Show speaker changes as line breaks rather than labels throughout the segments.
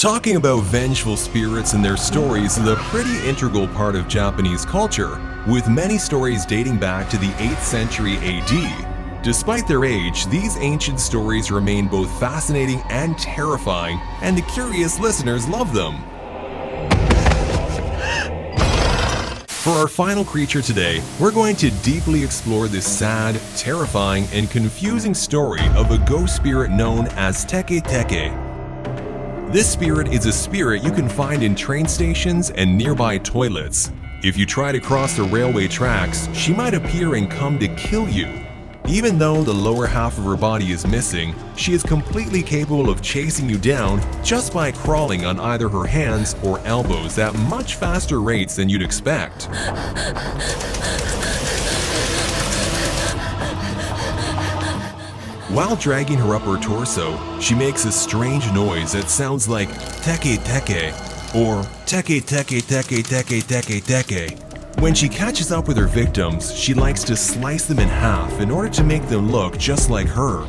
Talking about vengeful spirits and their stories is a pretty integral part of Japanese culture, with many stories dating back to the 8th century AD. Despite their age, these ancient stories remain both fascinating and terrifying, and the curious listeners love them. For our final creature today, we're going to deeply explore this sad, terrifying, and confusing story of a ghost spirit known as Teke Teke. This spirit is a spirit you can find in train stations and nearby toilets. If you try to cross the railway tracks, she might appear and come to kill you. Even though the lower half of her body is missing, she is completely capable of chasing you down just by crawling on either her hands or elbows at much faster rates than you'd expect. While dragging her up her torso, she makes a strange noise that sounds like Teke Teke or Teke Teke Teke Teke Teke Teke. When she catches up with her victims, she likes to slice them in half in order to make them look just like her.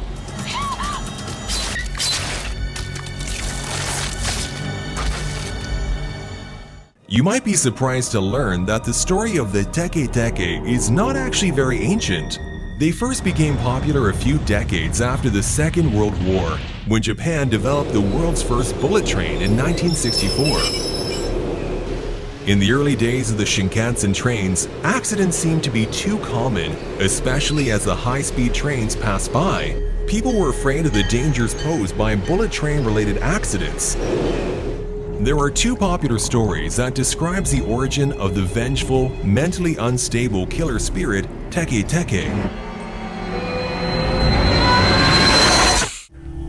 You might be surprised to learn that the story of the Teke Teke is not actually very ancient. They first became popular a few decades after the Second World War, when Japan developed the world's first bullet train in 1964. In the early days of the Shinkansen trains, accidents seemed to be too common, especially as the high-speed trains passed by. People were afraid of the dangers posed by bullet train-related accidents. There are two popular stories that describes the origin of the vengeful, mentally unstable killer spirit Teke Teke.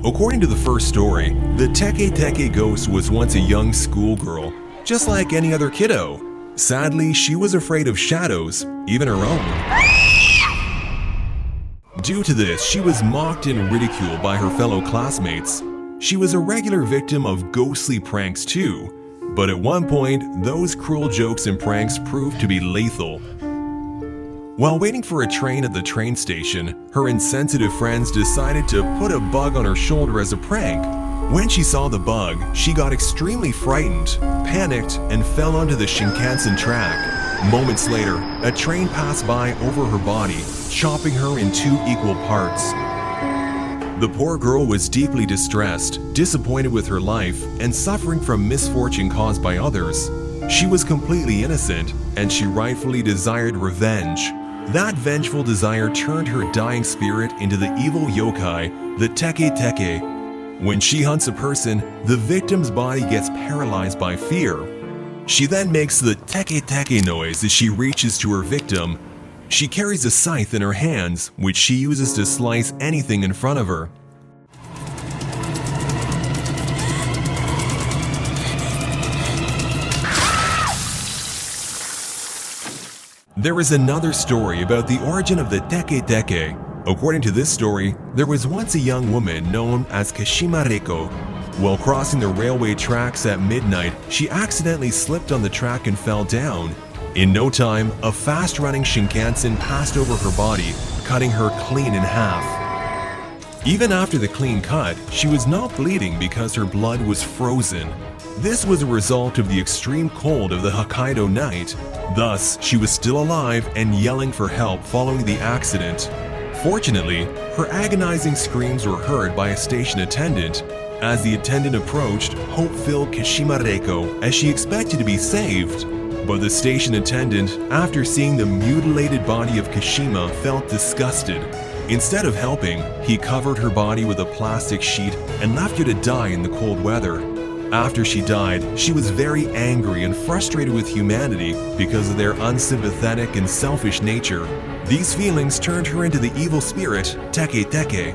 According to the first story, the Teke Teke ghost was once a young schoolgirl, just like any other kiddo. Sadly, she was afraid of shadows, even her own. Due to this, she was mocked and ridiculed by her fellow classmates. She was a regular victim of ghostly pranks too, but at one point, those cruel jokes and pranks proved to be lethal. While waiting for a train at the train station, her insensitive friends decided to put a bug on her shoulder as a prank. When she saw the bug, she got extremely frightened, panicked, and fell onto the Shinkansen track. Moments later, a train passed by over her body, chopping her in two equal parts. The poor girl was deeply distressed, disappointed with her life, and suffering from misfortune caused by others. She was completely innocent, and she rightfully desired revenge. That vengeful desire turned her dying spirit into the evil Yōkai, the Teke Teke. When she hunts a person, the victim's body gets paralyzed by fear. She then makes the Teke Teke noise as she reaches to her victim. She carries a scythe in her hands, which she uses to slice anything in front of her. There is another story about the origin of the Teke Teke. According to this story, there was once a young woman known as Kashima Reiko. While crossing the railway tracks at midnight, she accidentally slipped on the track and fell down. In no time, a fast-running Shinkansen passed over her body, cutting her clean in half. Even after the clean cut, she was not bleeding because her blood was frozen. This was a result of the extreme cold of the Hokkaido night. Thus, she was still alive and yelling for help following the accident. Fortunately, her agonizing screams were heard by a station attendant. As the attendant approached, hope filled Kashima Reiko as she expected to be saved. But the station attendant, after seeing the mutilated body of Kashima, felt disgusted. Instead of helping, he covered her body with a plastic sheet and left her to die in the cold weather. After she died, she was very angry and frustrated with humanity because of their unsympathetic and selfish nature. These feelings turned her into the evil spirit, Teke Teke.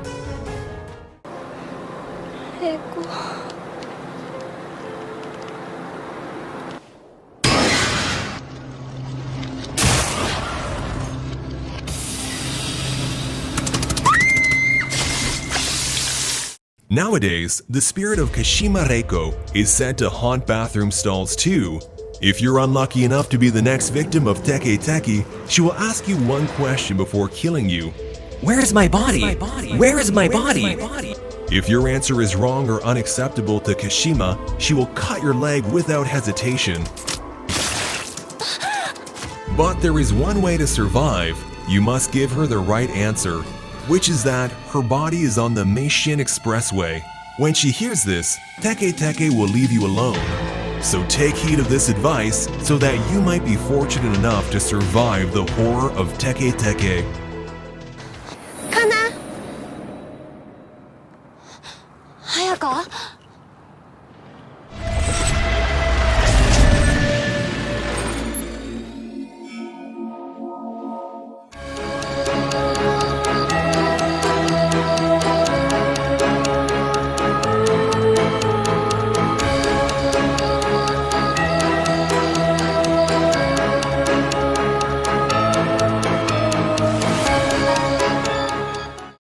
Nowadays, the spirit of Kashima Reiko is said to haunt bathroom stalls too. If you're unlucky enough to be the next victim of Teke Teke, she will ask you one question before killing you.
Where is my body? Where is my body?
If your answer is wrong or unacceptable to Kashima, she will cut your leg without hesitation. But there is one way to survive. You must give her the right answer, which is that her body is on the Meishin Expressway. When she hears this, Teke Teke will leave you alone. So take heed of this advice so that you might be fortunate enough to survive the horror of Teke Teke.
Kana! Hayaka?